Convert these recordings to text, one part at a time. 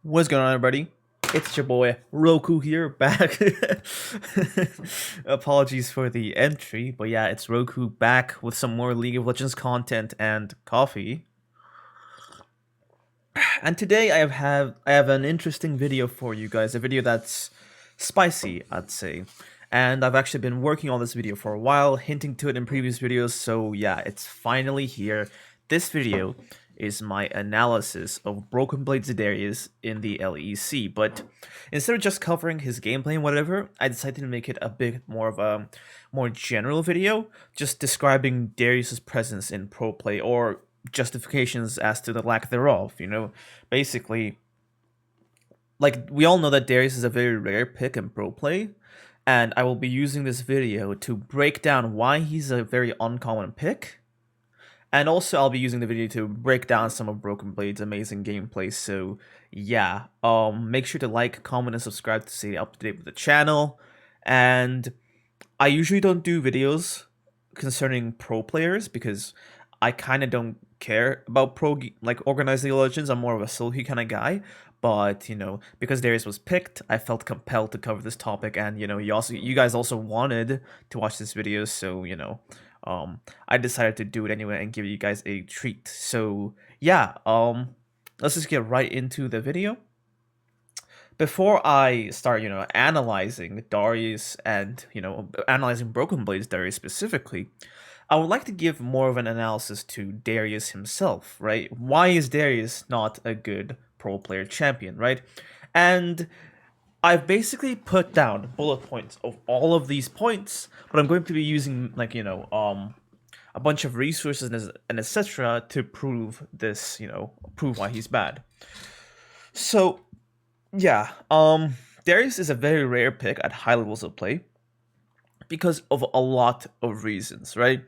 What's going on, everybody? It's your boy Roku here, back. Apologies for the entry, but yeah, it's Roku back with some more League of Legends content and coffee. And today I have an interesting video for you guys, a video that's spicy, I'd say. And I've actually been working on this video for a while, hinting to it in previous videos, so yeah, it's finally here. This video is my analysis of BrokenBlade's Darius in the LEC, but instead of just covering his gameplay and whatever, I decided to make it a bit more of a more general video, just describing Darius's presence in pro play or justifications as to the lack thereof, Basically, like, we all know that Darius is a very rare pick in pro play, and I will be using this video to break down why he's a very uncommon pick, and also I'll be using the video to break down some of BrokenBlade's amazing gameplay. So yeah, make sure to like, comment, and subscribe to stay up to date with the channel. And I usually don't do videos concerning pro players because I kind of don't care about organized League of Legends. I'm more of a solo kind of guy. But because Darius was picked, I felt compelled to cover this topic, and you guys also wanted to watch this video, so I decided to do it anyway and give you guys a treat. So yeah, let's just get right into the video. Before I start, analyzing Darius and analyzing BrokenBlade's Darius specifically, I would like to give more of an analysis to Darius himself, right? Why is Darius not a good pro player champion, right? And I've basically put down bullet points of all of these points, but I'm going to be using a bunch of resources and etc. to prove this, prove why he's bad. So yeah, Darius is a very rare pick at high levels of play because of a lot of reasons, right?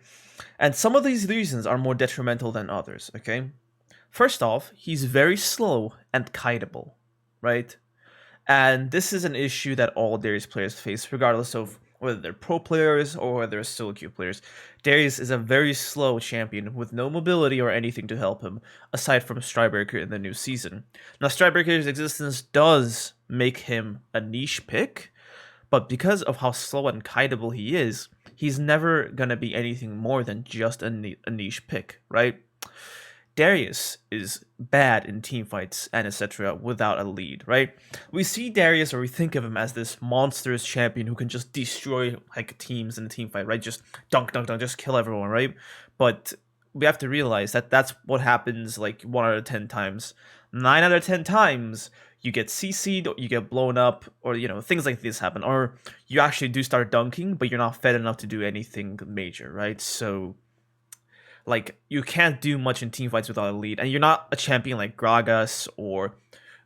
And some of these reasons are more detrimental than others, okay? First off, he's very slow and kiteable, right? And this is an issue that all Darius players face, regardless of whether they're pro players or whether they're solo queue players. Darius is a very slow champion with no mobility or anything to help him, aside from Strybreaker in the new season. Now, Strybreaker's existence does make him a niche pick, but because of how slow and kiteable he is, he's never going to be anything more than just a niche pick, right? Darius is bad in teamfights and etc. without a lead, right? We see Darius, or we think of him as this monstrous champion who can just destroy teams in a team fight, right? Just dunk, just kill everyone, right? But we have to realize that that's what happens 1 out of 10 times. 9 out of 10 times, you get CC'd, or you get blown up, or things like this happen, or you actually do start dunking, but you're not fed enough to do anything major, right? So you can't do much in teamfights without a lead, and you're not a champion like Gragas or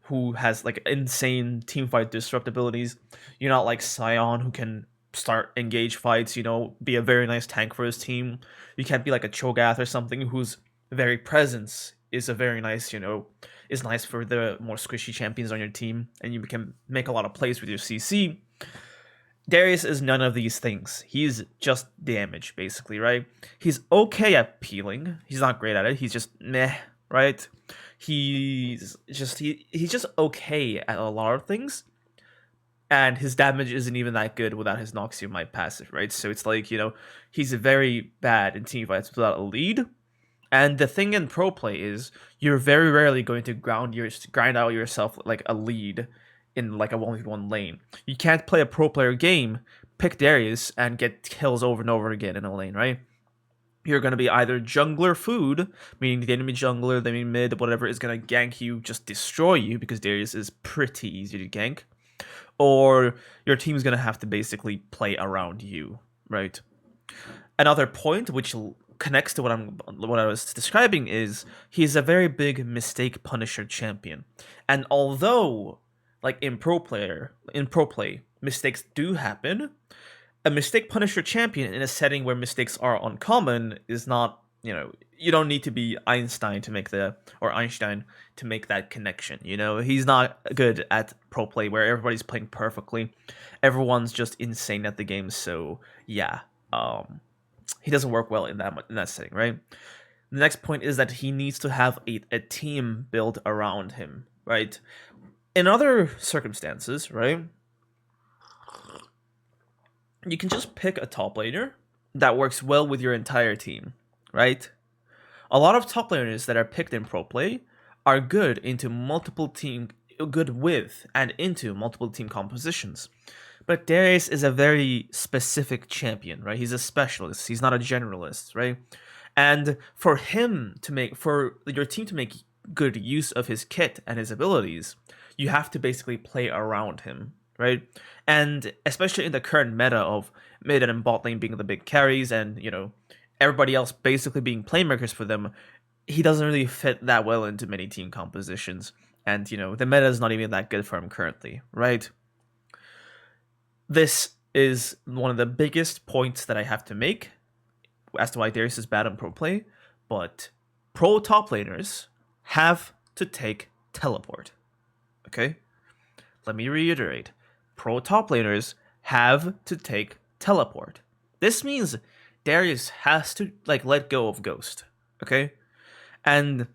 who has insane teamfight disrupt abilities. You're not like Sion, who can start engage fights, be a very nice tank for his team. You can't be like a Cho'Gath or something whose very presence is a very nice, is nice for the more squishy champions on your team, and you can make a lot of plays with your CC. Darius is none of these things. He's just damage, basically, right? He's okay at peeling. He's not great at it. He's just meh, right? He's just okay at a lot of things, and his damage isn't even that good without his Noxiumite passive, right? So it's he's very bad in teamfights without a lead. And the thing in pro play is you're very rarely going to grind out yourself a lead in a 1v1 lane. You can't play a pro player game, pick Darius, and get kills over and over again in a lane, right? You're going to be either jungler food, meaning the enemy jungler, the enemy mid, whatever, is going to gank you, just destroy you, because Darius is pretty easy to gank, or your team's going to have to basically play around you, right? Another point, which connects to what I was describing, is he's a very big mistake punisher champion. And although in pro play, mistakes do happen, a mistake punisher champion in a setting where mistakes are uncommon is not, you don't need to be Einstein to make that connection. He's not good at pro play where everybody's playing perfectly. Everyone's just insane at the game. So yeah, he doesn't work well in that setting, right? The next point is that he needs to have a team built around him, right? In other circumstances, right, you can just pick a top laner that works well with your entire team, right? A lot of top laners that are picked in pro play are good with and into multiple team compositions. But Darius is a very specific champion, right? He's a specialist. He's not a generalist, right? And for your team to make good use of his kit and his abilities, you have to basically play around him, right? And especially in the current meta of mid and bot lane being the big carries and, everybody else basically being playmakers for them, he doesn't really fit that well into many team compositions. And, the meta is not even that good for him currently, right? This is one of the biggest points that I have to make as to why Darius is bad on pro play, but pro top laners have to take teleport. Okay? Let me reiterate. Pro top laners have to take teleport. This means Darius has to let go of Ghost. Okay? And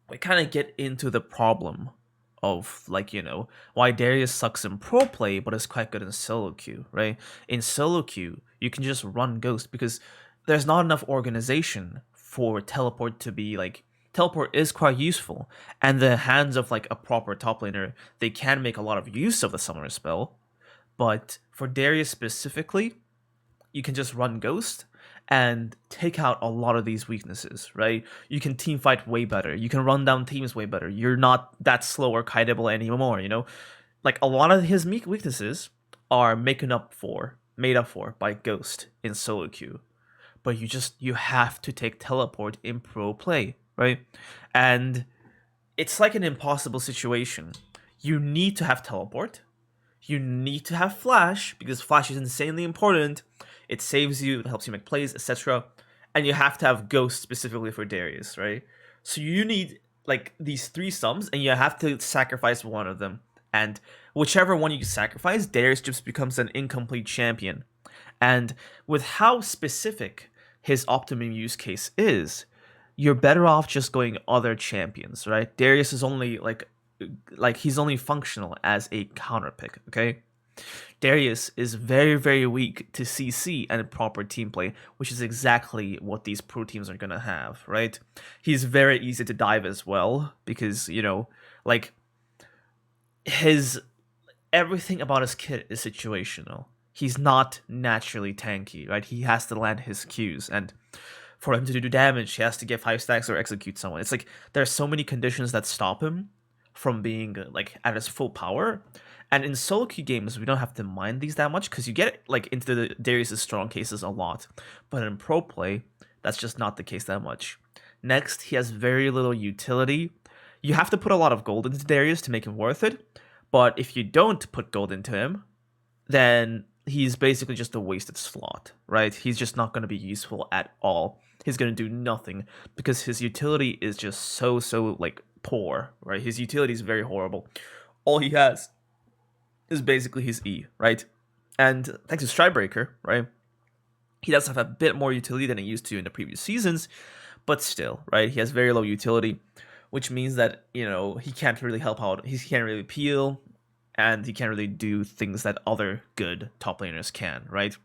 we kind of get into the problem of why Darius sucks in pro play but is quite good in solo queue, right? In solo queue, you can just run Ghost because there's not enough organization for teleport to be teleport is quite useful, and the hands of a proper top laner, they can make a lot of use of the summoner spell. But for Darius specifically, you can just run Ghost and take out a lot of these weaknesses, right? You can team fight way better. You can run down teams way better. You're not that slow or kiteable anymore, a lot of his weaknesses are made up for by Ghost in solo queue. But you have to take teleport in pro play, right? And it's like an impossible situation. You need to have teleport. You need to have flash because flash is insanely important. It saves you, it helps you make plays, etc. And you have to have Ghost specifically for Darius, right? So you need these three sums, and you have to sacrifice one of them. And whichever one you sacrifice, Darius just becomes an incomplete champion. And with how specific his optimum use case is, you're better off just going other champions, right? Darius is only he's only functional as a counter pick, okay? Darius is very, very weak to CC and proper team play, which is exactly what these pro teams are gonna have, right? He's very easy to dive as well because his everything about his kit is situational. He's not naturally tanky, right? He has to land his Qs, and for him to do damage, he has to get 5 stacks or execute someone. It's there are so many conditions that stop him from being at his full power. And in solo queue games, we don't have to mind these that much because you get into the Darius' strong cases a lot. But in pro play, that's just not the case that much. Next, he has very little utility. You have to put a lot of gold into Darius to make him worth it. But if you don't put gold into him, then he's basically just a wasted slot, right? He's just not going to be useful at all. He's going to do nothing because his utility is just so poor, right? His utility is very horrible. All he has is basically his E, right? And thanks to Stridebreaker, right? He does have a bit more utility than he used to in the previous seasons, but still, right? He has very low utility, which means that, he can't really help out. He can't really peel, and he can't really do things that other good top laners can, right?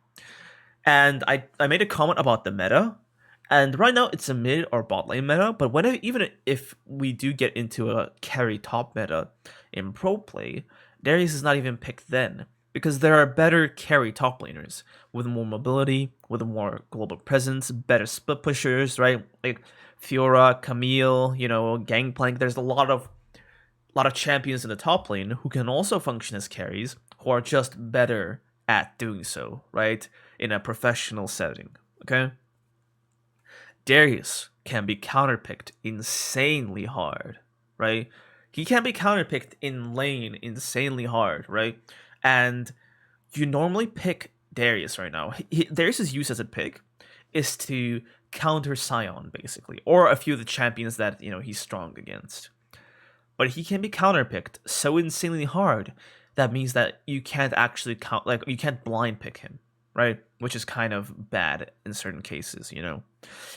And I made a comment about the meta, and right now it's a mid or bot lane meta, but even if we do get into a carry top meta in pro play, Darius is not even picked then, because there are better carry top laners with more mobility, with more global presence, better split pushers, right? Like Fiora, Camille, Gangplank. There's a lot of champions in the top lane who can also function as carries, who are just better at doing so, right? In a professional setting, okay? Darius can be counterpicked insanely hard, right? He can be counterpicked in lane insanely hard, right? And you normally pick Darius right now. Darius' use as a pick is to counter Sion, basically, or a few of the champions that, he's strong against. But he can be counterpicked so insanely hard that means that you can't actually you can't blind pick him, right? Which is kind of bad in certain cases,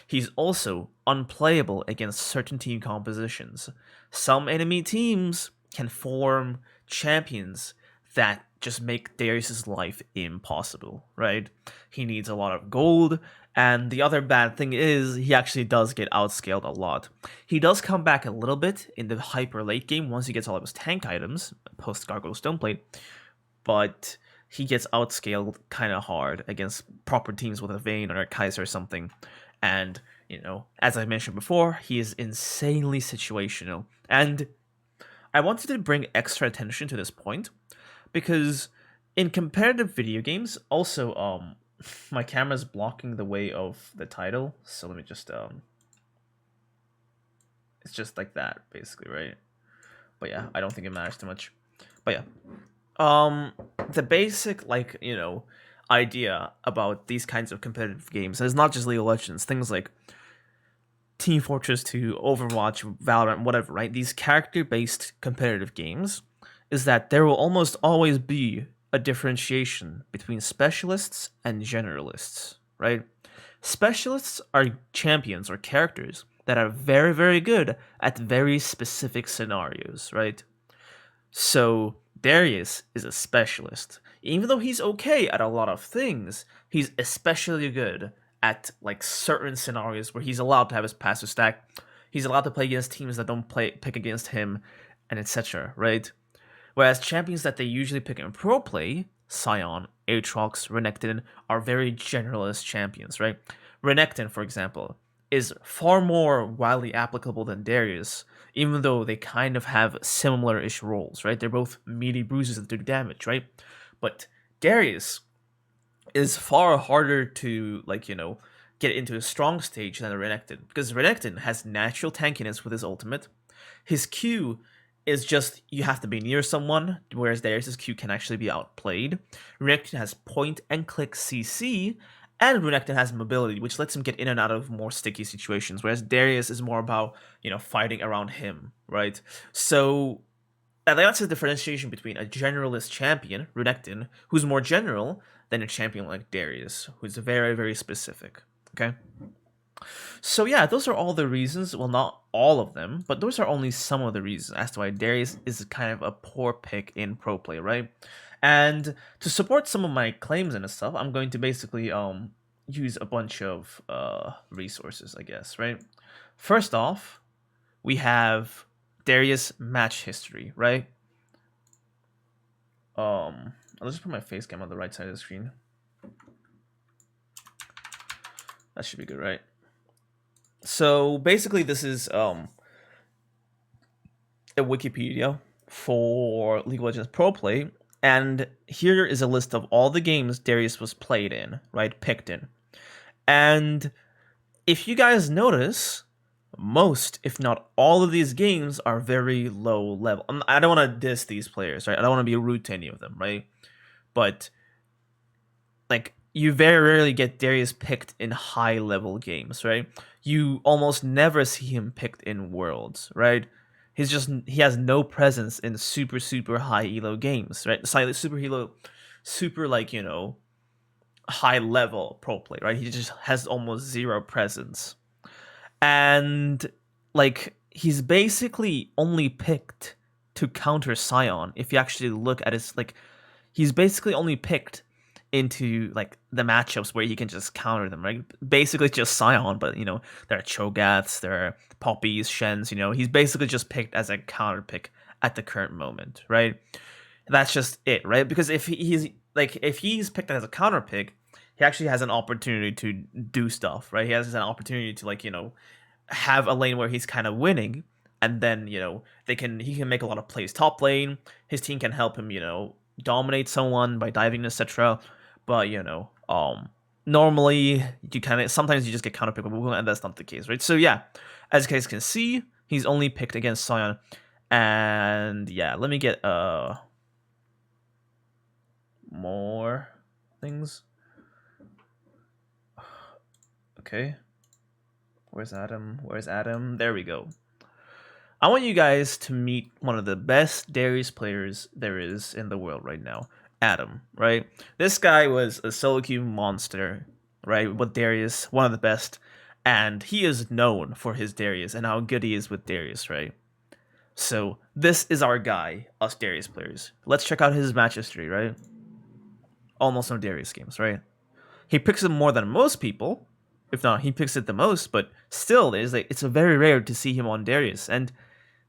He's also unplayable against certain team compositions. Some enemy teams can form champions that just make Darius's life impossible, right? He needs a lot of gold, and the other bad thing is he actually does get outscaled a lot. He does come back a little bit in the hyper late game once he gets all of his tank items, post Gargoyle Stoneplate, but he gets outscaled kind of hard against proper teams with a Vayne or a Kaiser or something. And, as I mentioned before, he is insanely situational. And I wanted to bring extra attention to this point because in competitive video games, also, my camera's blocking the way of the title. So let me just, it's just like that, basically, right? But yeah, I don't think it matters too much. But yeah, the basic idea about these kinds of competitive games is not just League of Legends, things like Team Fortress 2, Overwatch, Valorant, whatever, right? These character-based competitive games is that there will almost always be a differentiation between specialists and generalists, right? Specialists are champions or characters that are very, very good at very specific scenarios, right? So Darius is a specialist. Even though he's okay at a lot of things, he's especially good at certain scenarios where he's allowed to have his passive stack. He's allowed to play against teams that don't pick against him, and etc. Right? Whereas champions that they usually pick in pro play, Sion, Aatrox, Renekton, are very generalist champions, right? Renekton, for example, is far more widely applicable than Darius, even though they kind of have similar-ish roles, right? They're both meaty bruises that do damage, right? But Darius is far harder to, get into a strong stage than a Renekton, because Renekton has natural tankiness with his ultimate. His Q is just, you have to be near someone, whereas Darius's Q can actually be outplayed. Renekton has point-and-click CC, and Renekton has mobility, which lets him get in and out of more sticky situations, whereas Darius is more about, fighting around him, right? So that's the differentiation between a generalist champion, Renekton, who's more general, than a champion like Darius, who's very, very specific, okay? So yeah, those are all the reasons, well, not all of them, but those are only some of the reasons as to why Darius is kind of a poor pick in pro play, right? And to support some of my claims and stuff, I'm going to basically use a bunch of resources, I guess, right? First off, we have Darius match history, right? I'll just put my face cam on the right side of the screen. That should be good, right? So basically, this is a Wikipedia for League of Legends Pro Play, and here is a list of all the games Darius was played in, right? Picked in. And if you guys notice, most, if not all of these games are very low level. I don't want to diss these players, right? I don't want to be rude to any of them, right? But, you very rarely get Darius picked in high level games, right? You almost never see him picked in Worlds, right? He has no presence in super, super high elo games, right? Super high level pro play, right? He just has almost zero presence. And he's basically only picked to counter Sion. If you actually look at his he's basically only picked into the matchups where he can just counter them, right? Basically just Sion, but there are Cho'Gaths, there are Poppies, Shens, he's basically just picked as a counter pick at the current moment, right? That's just it, right? Because if he's picked as a counter pick, he actually has an opportunity to do stuff, right? He has an opportunity to have a lane where he's kind of winning, and then he can make a lot of plays top lane. His team can help him dominate someone by diving, etc. But normally sometimes you just get counterpicked with Google, and that's not the case, right? So yeah, as you guys can see, he's only picked against Sion, and yeah, let me get more things. Okay, where's Adam? There we go. I want you guys to meet one of the best Darius players there is in the world right now, Adam, right? This guy was a solo queue monster, right? With Darius, one of the best, and he is known for his Darius and how good he is with Darius, right? So this is our guy, us Darius players. Let's check out his match history, right? Almost no Darius games, right? He picks it more than most people. If not, he picks it the most, but still, it's a very rare to see him on Darius. And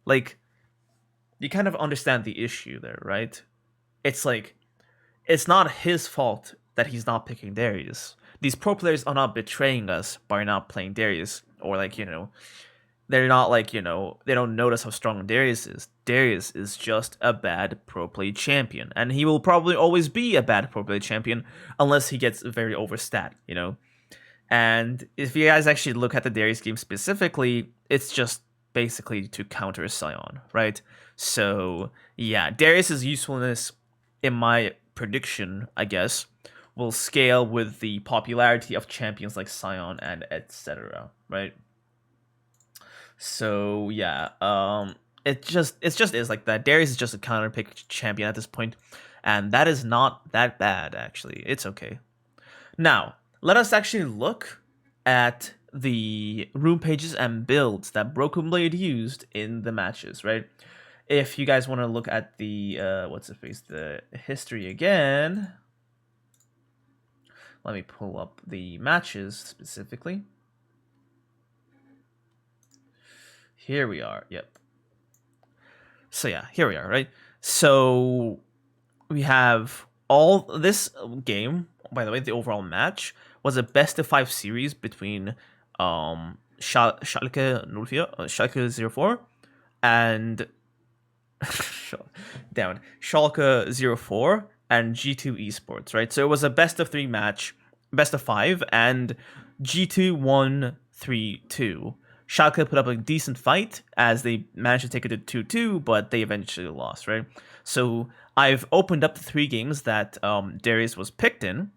like, you kind of understand the issue there, right? It's like, it's not his fault that he's not picking Darius. These pro players are not betraying us by not playing Darius, or they're not they don't notice how strong Darius is. Darius is just a bad pro play champion, and he will probably always be a bad pro play champion unless he gets very overstat, And if you guys actually look at the Darius game specifically, it's just basically to counter Sion, right? So yeah, Darius's usefulness, in my prediction, I guess, will scale with the popularity of champions like Sion and etc. Right? So yeah, it just is like that. Darius is just a counter pick champion at this point, and that is not that bad actually. It's okay. Now let us actually look at the room pages and builds that BrokenBlade used in the matches, right? If you guys want to look at the the history again, let me pull up the matches specifically. Here we are. Yep. So yeah, here we are, right? So we have all this game. By the way, the overall match was a best of 5 series between Schalke 04 and Schalke 04 and G2 Esports, right? So it was a best of 3 match, best of 5, and G2 won 3-2. Schalke put up a decent fight as they managed to take it to 2-2, but they eventually lost, right? So I've opened up the 3 games that Darius was picked in,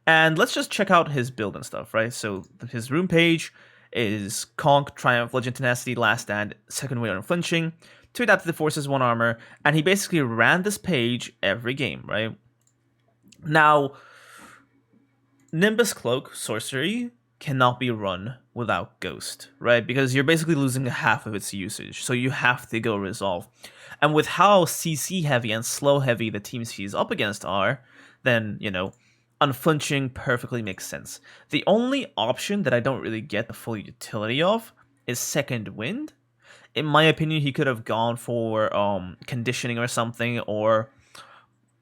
and let's just check out his build and stuff, right? So his room page is Conk, Triumph, Legend Tenacity, Last Stand, Second Wave Unflinching, 2 Adaptive Forces, 1 Armor, and he basically ran this page every game, right? Now, Nimbus Cloak, Sorcery, cannot be run without Ghost, right? Because you're basically losing half of its usage, so you have to go Resolve. And with how CC heavy and slow heavy the teams he's up against are, then, Unflinching perfectly makes sense. The only option that I don't really get the full utility of is Second Wind. In my opinion, he could have gone for Conditioning or something, or,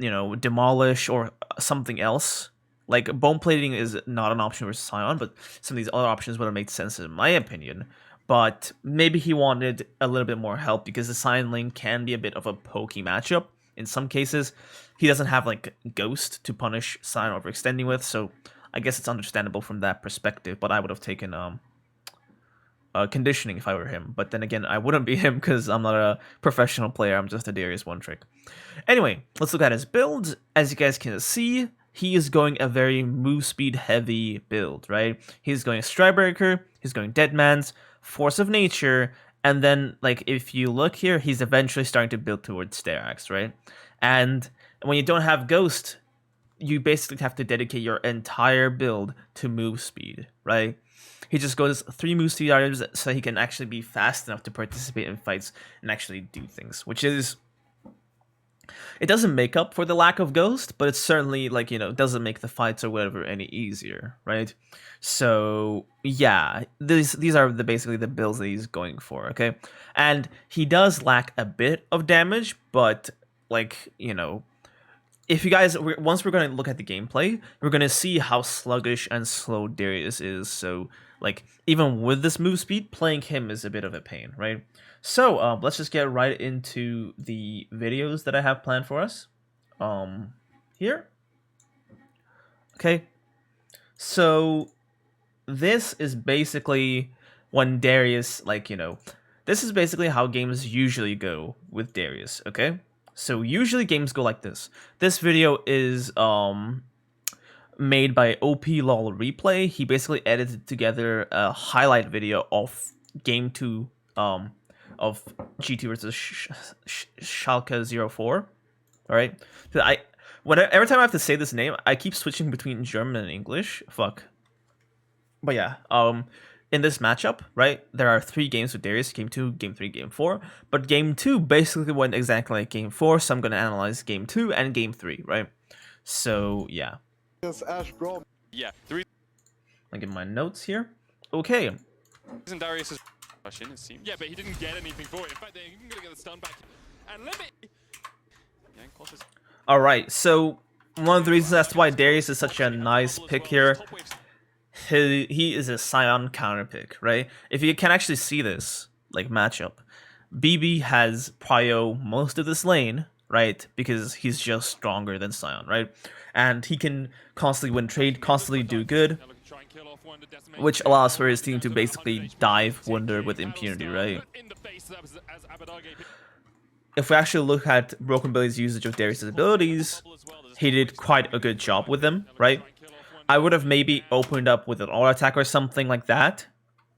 Demolish or something else. Like, Bone Plating is not an option versus Sion, but some of these other options would have made sense in my opinion. But maybe he wanted a little bit more help because the Sion lane can be a bit of a pokey matchup. In some cases, he doesn't have, Ghost to punish Sion overextending with, so I guess it's understandable from that perspective, but I would have taken Conditioning if I were him. But then again, I wouldn't be him because I'm not a professional player, I'm just a Darius one-trick. Anyway, let's look at his build. As you guys can see, he is going a very move speed heavy build, right? He's going Strikebreaker, he's going Deadman's, Force of Nature, and then, if you look here, he's eventually starting to build towards Sterax, right? And when you don't have Ghost, you basically have to dedicate your entire build to move speed, right? He just goes 3 move speed items so he can actually be fast enough to participate in fights and actually do things, which is... It doesn't make up for the lack of Ghost, but it's certainly, doesn't make the fights or whatever any easier, right? So, yeah, these are basically the builds that he's going for, okay? And he does lack a bit of damage, but, if you guys... Once we're going to look at the gameplay, we're going to see how sluggish and slow Darius is, so, even with this move speed, playing him is a bit of a pain, right? So, let's just get right into the videos that I have planned for us. Here. Okay. So, this is basically when Darius, this is basically how games usually go with Darius, okay? So, usually games go like this. This video is, made by OP-Lol Replay. He basically edited together a highlight video of Game 2, of G2 versus Schalke 04. All right, every time I have to say this name, I keep switching between German and English. Fuck. But yeah, in this matchup, right, there are 3 games with Darius, game 2, game 3, game 4, but game 2 basically went exactly like game 4, so I'm going to analyze game 2 and game 3, right? So, yeah. Yeah, I'll get my notes here. Okay. Isn't Darius' question, it seems. Yeah, but he didn't get anything for it. In fact, they're even going to get the stun back. And let me... Yeah, alright, so one of the reasons that's why Darius is such a nice pick here, he is a Sion counter pick, right? If you can actually see this, like, matchup, BB has prio most of this lane, right? Because he's just stronger than Sion, right? And he can constantly win trade, constantly do good, which allows for his team to basically dive Wonder with impunity, right? If we actually look at BrokenBlade's usage of Darius' abilities, he did quite a good job with them, right? I would have maybe opened up with an auto attack or something like that,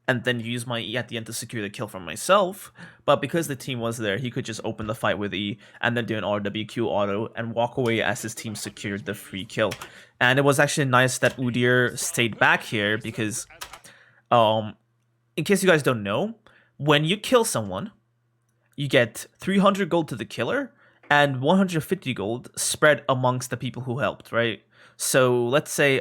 and then use my E at the end to secure the kill for myself, but because the team was there, he could just open the fight with E, and then do an RWQ auto, and walk away as his team secured the free kill. And it was actually nice that Udyr stayed back here, because, in case you guys don't know, when you kill someone, you get 300 gold to the killer, and 150 gold spread amongst the people who helped, right? So let's say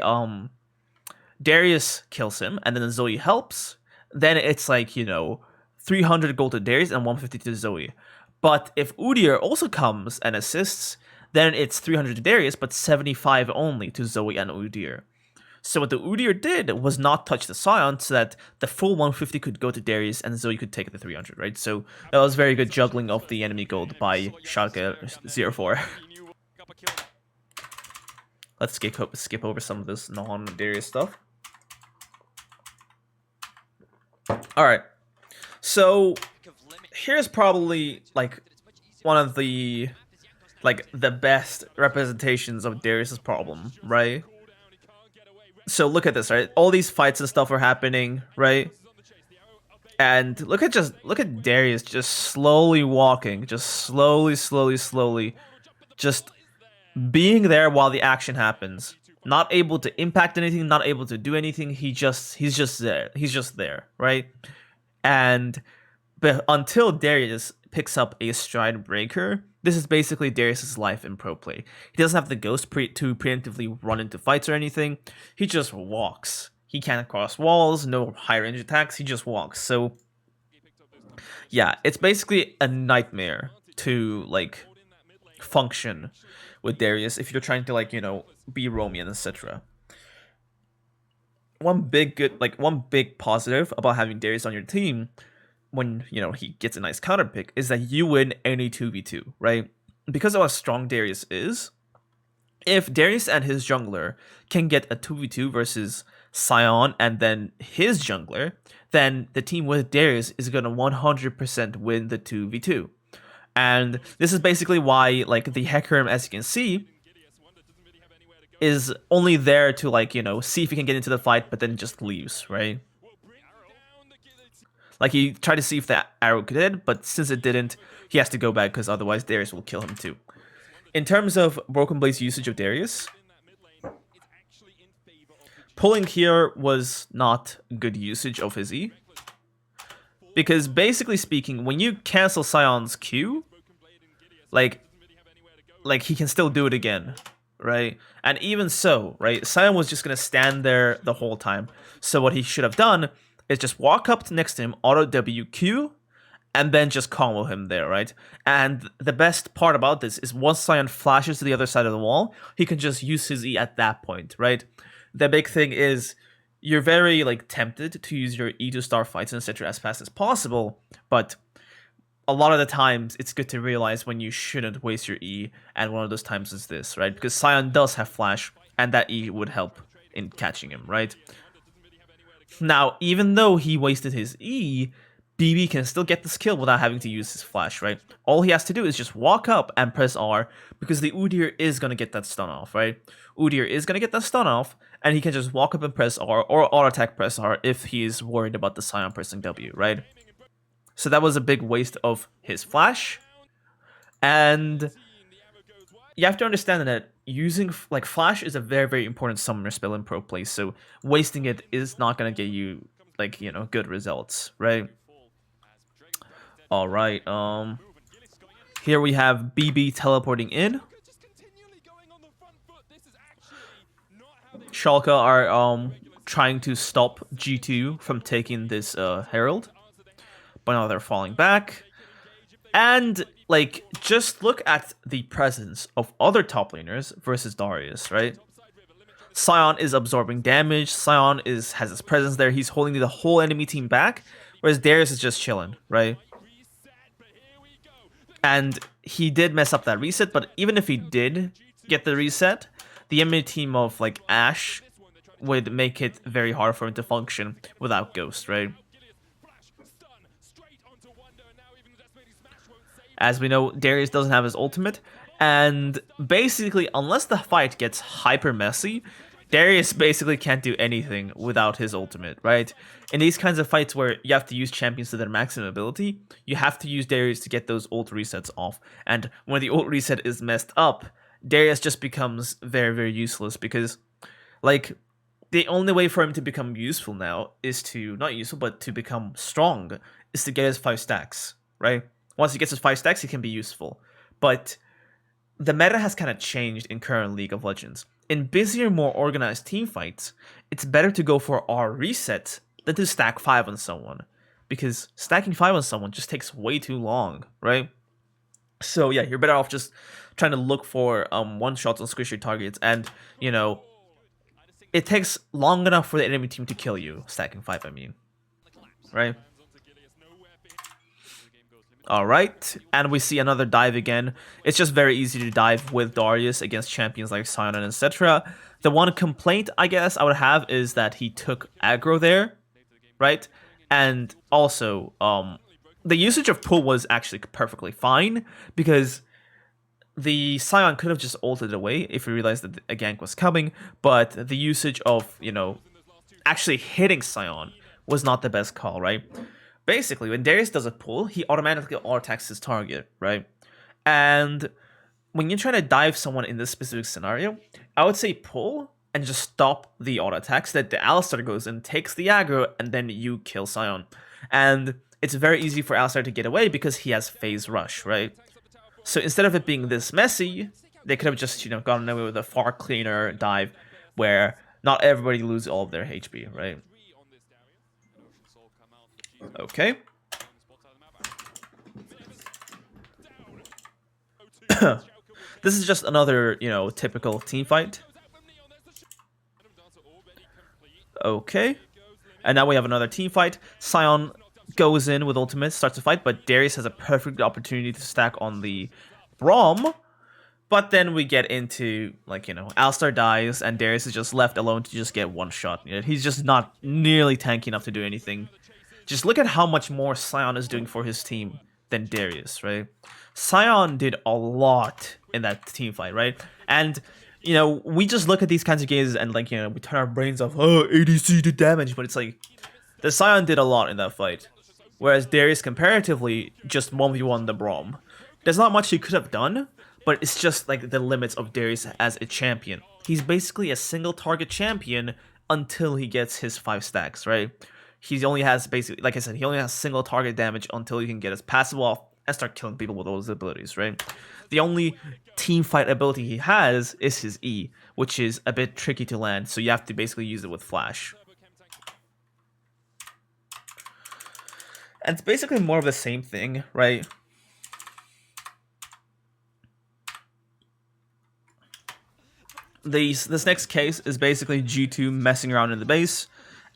Darius kills him, and then Zoe helps, then it's like, you know, 300 gold to Darius and 150 to Zoe. But if Udyr also comes and assists, then it's 300 to Darius, but 75 only to Zoe and Udyr. So what the Udyr did was not touch the Sion, so that the full 150 could go to Darius and Zoe could take the 300, right? So that was very good juggling of the enemy gold by Schalke 04. Let's skip over some of this non-Darius stuff. Alright, so here's probably, like, one of the, like, the best representations of Darius' problem, right? So look at this, right? All these fights and stuff are happening, right? And look at Darius just slowly walking, just slowly, just being there while the action happens. Not able to impact anything, not able to do anything. He's just there. He's just there, right? But until Darius picks up a stride breaker, this is basically Darius's life in pro play. He doesn't have the ghost to preemptively run into fights or anything. He just walks. He can't cross walls, no high range attacks, he just walks. So yeah, it's basically a nightmare to, like, function with Darius if you're trying to, like, you know, be Romian, etc. One big positive about having Darius on your team when, you know, he gets a nice counter pick is that you win any 2v2, right? Because of how strong Darius is, if Darius and his jungler can get a 2v2 versus Sion and then his jungler, then the team with Darius is going to 100% win the 2v2. And this is basically why, like, the Hecarim, as you can see, is only there to, like, you know, see if he can get into the fight, but then just leaves, right? Like, he tried to see if that arrow could hit, but since it didn't, he has to go back, because otherwise Darius will kill him too. In terms of BrokenBlade's usage of Darius, pulling here was not good usage of his E. Because basically speaking, when you cancel Sion's Q, like he can still do it again, right? And even so, right, Sion was just going to stand there the whole time. So what he should have done is just walk up next to him, auto WQ, and then just combo him there, right? And the best part about this is once Sion flashes to the other side of the wall, he can just use his E at that point, right? The big thing is you're very, like, tempted to use your E to start fights and etc. as fast as possible, but a lot of the times it's good to realize when you shouldn't waste your E, and one of those times is this, right? Because Sion does have flash, and that E would help in catching him, right? Now, even though he wasted his E, BB can still get this kill without having to use his flash, right? All he has to do is just walk up and press R, because the Udyr is going to get that stun off, right? Udyr is going to get that stun off, and he can just walk up and press R, or auto-attack press R if he's worried about the Sion pressing W, right? So that was a big waste of his flash, and you have to understand that using, like, flash is a very, very important summoner spell in pro play, so wasting it is not going to get you like, good results, right? All right. Here we have BB teleporting in. Schalke are trying to stop G2 from taking this Herald, but now they're falling back. And like, just look at the presence of other top laners versus Darius, right? Sion is absorbing damage. Sion has his presence there. He's holding the whole enemy team back, whereas Darius is just chilling, right? And he did mess up that reset, but even if he did get the reset, the enemy team of like Ashe would make it very hard for him to function without Ghost, right? As we know, Darius doesn't have his ultimate, and basically, unless the fight gets hyper messy, Darius basically can't do anything without his ultimate, right? In these kinds of fights where you have to use champions to their maximum ability, you have to use Darius to get those ult resets off. And when the ult reset is messed up, Darius just becomes very, very useless because, like, the only way for him to become useful now is to, not useful, but to become strong, is to get his 5 stacks, right? Once he gets his 5 stacks, he can be useful. But the meta has kind of changed in current League of Legends. In busier, more organized team fights, it's better to go for R reset than to stack 5 on someone. Because stacking 5 on someone just takes way too long, right? So yeah, you're better off just trying to look for one-shots on squishy targets, and, it takes long enough for the enemy team to kill you, stacking 5, I mean. Right? Alright, and we see another dive again. It's just very easy to dive with Darius against champions like Sion and etc. The one complaint, I guess, I would have is that he took aggro there, right? And also, the usage of pull was actually perfectly fine, because the Sion could have just ulted away if he realized that a gank was coming, but the usage of, actually hitting Sion was not the best call, right? Basically, when Darius does a pull, he automatically auto-attacks his target, right? And when you're trying to dive someone in this specific scenario, I would say pull and just stop the auto-attack so that the Alistar goes in, takes the aggro, and then you kill Sion. And it's very easy for Alistar to get away because he has phase rush, right? So instead of it being this messy, they could have just, gotten away with a far cleaner dive where not everybody loses all of their HP, right? Okay. This is just another, typical team fight. Okay. And now we have another team fight. Sion goes in with ultimate, starts to fight, but Darius has a perfect opportunity to stack on the Braum. But then we get into, Alistar dies, and Darius is just left alone to just get one shot. He's just not nearly tanky enough to do anything. Just look at how much more Sion is doing for his team than Darius, right? Sion did a lot in that team fight, right? And, we just look at these kinds of games and, we turn our brains off, oh, ADC did damage, but it's like, the Sion did a lot in that fight. Whereas Darius, comparatively, just 1v1 the Braum. There's not much he could have done, but it's just, the limits of Darius as a champion. He's basically a single target champion until he gets his 5 stacks, right? He only has basically, like I said, he only has single target damage until he can get his passive off and start killing people with those abilities, right? The only team fight ability he has is his E, which is a bit tricky to land, so you have to basically use it with flash. And it's basically more of the same thing, right? This next case is basically G2 messing around in the base,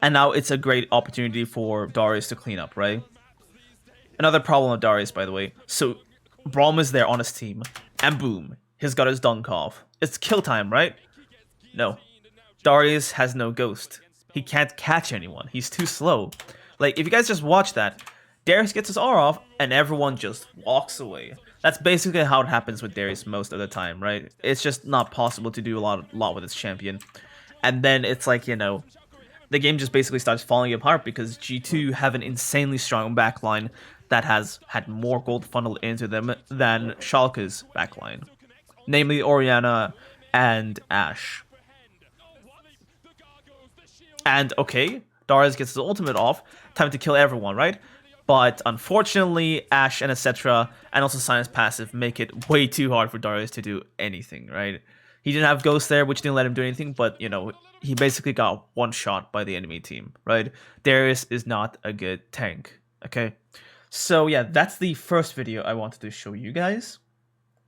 and now it's a great opportunity for Darius to clean up, right? Another problem of Darius, by the way. So, Braum is there on his team, and boom, he's got his dunk off. It's kill time, right? No. Darius has no ghost. He can't catch anyone. He's too slow. If you guys just watch that, Darius gets his R off, and everyone just walks away. That's basically how it happens with Darius most of the time, right? It's just not possible to do a lot with his champion. And then it's the game just basically starts falling apart because G2 have an insanely strong backline that has had more gold funneled into them than Schalke's backline. Namely Orianna and Ashe. And okay, Darius gets his ultimate off, time to kill everyone, right? But unfortunately, Ashe and etc. and also Science passive make it way too hard for Darius to do anything, right? He didn't have Ghost there, which didn't let him do anything, but, you know, he basically got one shot by the enemy team, right? Darius is not a good tank, okay? So yeah, that's the first video I wanted to show you guys,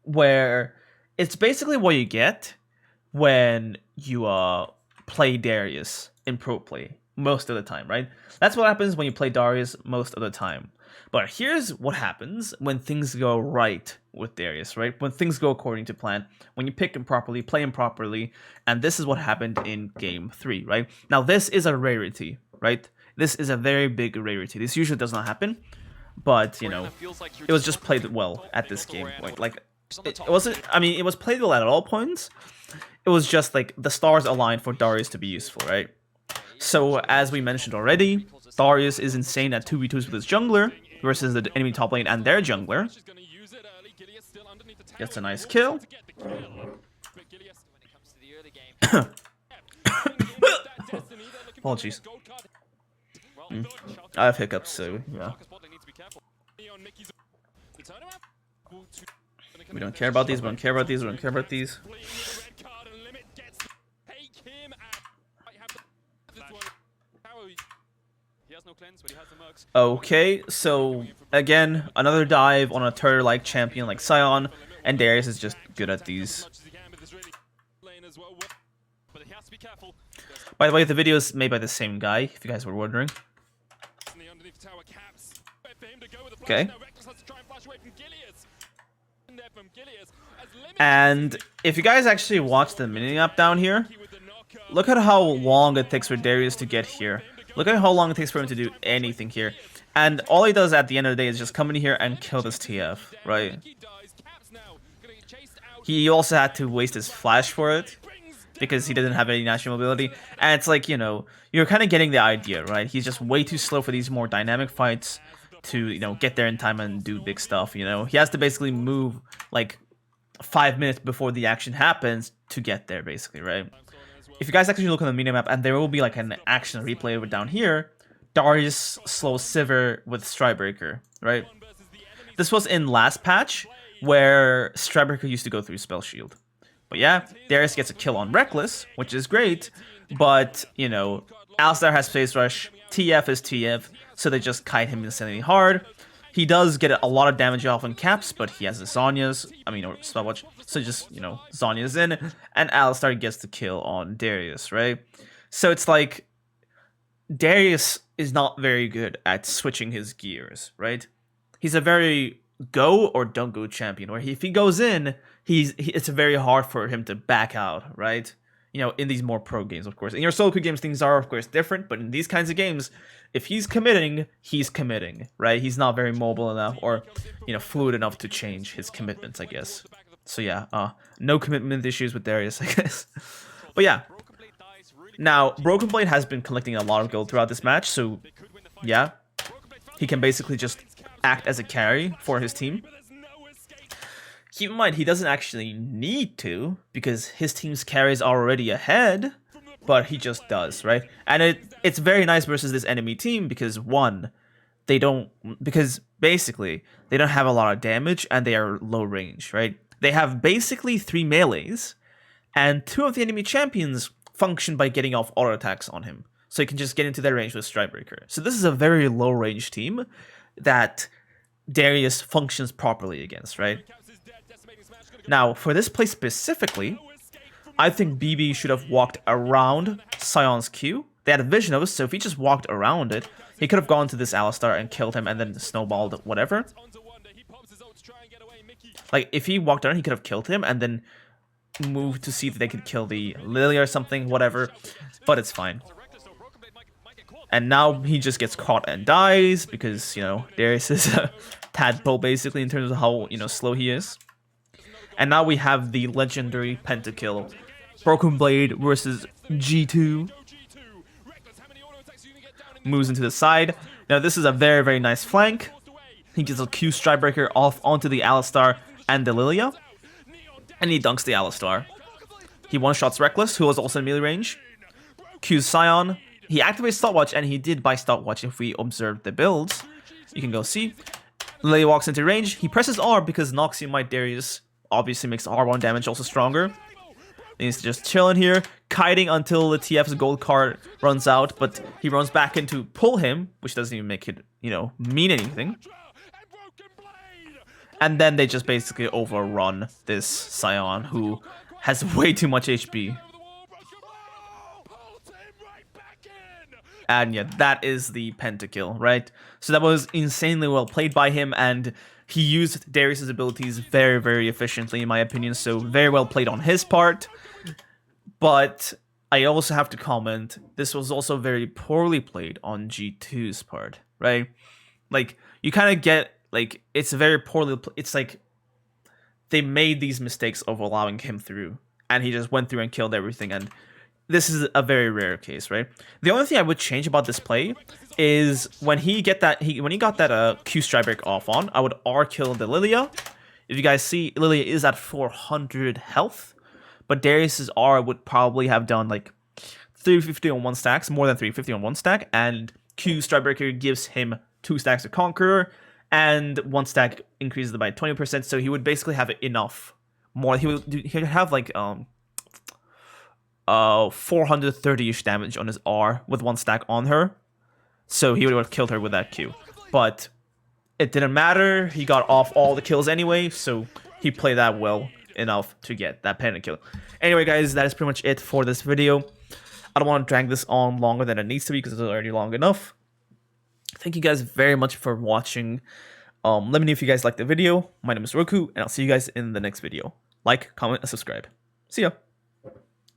where it's basically what you get when you play Darius in pro play most of the time, right? That's what happens when you play Darius most of the time. But here's what happens when things go right with Darius, right? When things go according to plan, when you pick him properly, play him properly, and this is what happened in Game 3, right? Now, this is a rarity, right? This is a very big rarity. This usually does not happen, but, you know, it was just played well at this game. Like it wasn't, I mean, it was played well at all points. It was just, like, the stars aligned for Darius to be useful, right? So, as we mentioned already, Darius is insane at 2v2s with his jungler versus the enemy top lane and their jungler. Gets a nice kill. Apologies. I have hiccups, so yeah. We don't care about these, we don't care about these, we don't care about these. Okay, so again, another dive on a turret-like champion like Sion, and Darius is just good at these. By the way, the video is made by the same guy, if you guys were wondering. Okay. And if you guys actually watch the mini-map down here, look at how long it takes for Darius to get here. Look at how long it takes for him to do anything here. And all he does at the end of the day is just come in here and kill this TF, right? He also had to waste his flash for it, because he didn't have any natural mobility. And it's like, you know, you're kind of getting the idea, right? He's just way too slow for these more dynamic fights to, you know, get there in time and do big stuff, you know? He has to basically move, like, 5 minutes before the action happens to get there, basically, right? If you guys actually look on the minimap, and there will be like an action replay down here, Darius slows Sivir with Strikebreaker, right? This was in last patch, where Strikebreaker used to go through Spell Shield. But yeah, Darius gets a kill on Reckless, which is great, but, you know, Alistar has Phase Rush, TF is TF, so they just kite him insanely hard. He does get a lot of damage off on caps, but he has the Zhonya's, or Spell Watch, so just, you know, Zhonya's in, and Alistar gets the kill on Darius, right? So it's like, Darius is not very good at switching his gears, right? He's a very go or don't go champion, where if he goes in, it's very hard for him to back out, right? You know, in these more pro games, of course. In your solo queue games, things are, of course, different, but in these kinds of games, if he's committing, right? He's not very mobile enough or, you know, fluid enough to change his commitments, I guess. So yeah, no commitment issues with Darius, I guess. But yeah. Now, BrokenBlade has been collecting a lot of gold throughout this match, so yeah. He can basically just act as a carry for his team. Keep in mind, he doesn't actually need to, because his team's carry is already ahead, but he just does, right? And it's very nice versus this enemy team, because one, basically, they don't have a lot of damage, and they are low range, right? They have basically 3 melees, and 2 of the enemy champions function by getting off auto attacks on him, so he can just get into their range with Strikebreaker. So this is a very low range team that Darius functions properly against, right? Now, for this play specifically, I think BB should have walked around Sion's Q. They had a vision of it, so if he just walked around it, he could have gone to this Alistar and killed him and then snowballed whatever. Like, if he walked around, he could have killed him and then moved to see if they could kill the Lily or something, whatever. But it's fine. And now he just gets caught and dies because, you know, Darius is a tadpole basically in terms of how, you know, slow he is. And now we have the legendary Pentakill. BrokenBlade versus G2. Moves into the side. Now this is a very, very nice flank. He gets a Q Strikebreaker off onto the Alistar and the Lilia. And he dunks the Alistar. He one-shots Reckless, who was also in melee range. Q's Sion. he activates stopwatch, and he did buy stopwatch. If we observe the builds, you can go see. Lilia walks into range. He presses R because Noxie Might Darius obviously makes R1 damage also stronger. He's just chilling here, kiting until the TF's gold card runs out, but he runs back in to pull him, which doesn't even make it, you know, mean anything. And then they just basically overrun this Scion, who has way too much HP. And yeah, that is the Pentakill, right? So that was insanely well played by him, and he used Darius' abilities very, very efficiently, in my opinion. So very well played on his part. But I also have to comment, this was also very poorly played on G2's part, right? Like, you kind of get, like, it's very poorly, it's like, they made these mistakes of allowing him through, and he just went through and killed everything, and this is a very rare case, right? The only thing I would change about this play is when he got that Q strike off on, I would R kill the Lilia. If you guys see, Lilia is at 400 health, but Darius's R would probably have done like 350 on one stacks, more than 350 on one stack, and Q Strikebreaker gives him 2 stacks of Conqueror, and 1 stack increases it by 20%, so he would basically have enough more. He would have like 430-ish damage on his R with 1 stack on her, so he would have killed her with that Q. But it didn't matter, he got off all the kills anyway, so he played that well enough to get that Pentakill. Anyway guys, that is pretty much it for this video. I don't want to drag this on longer than it needs to be because it's already long enough. Thank you guys very much for watching. Let me know if you guys liked the video. My name is Roku, and I'll see you guys in the next video. Like, comment, and subscribe. See ya!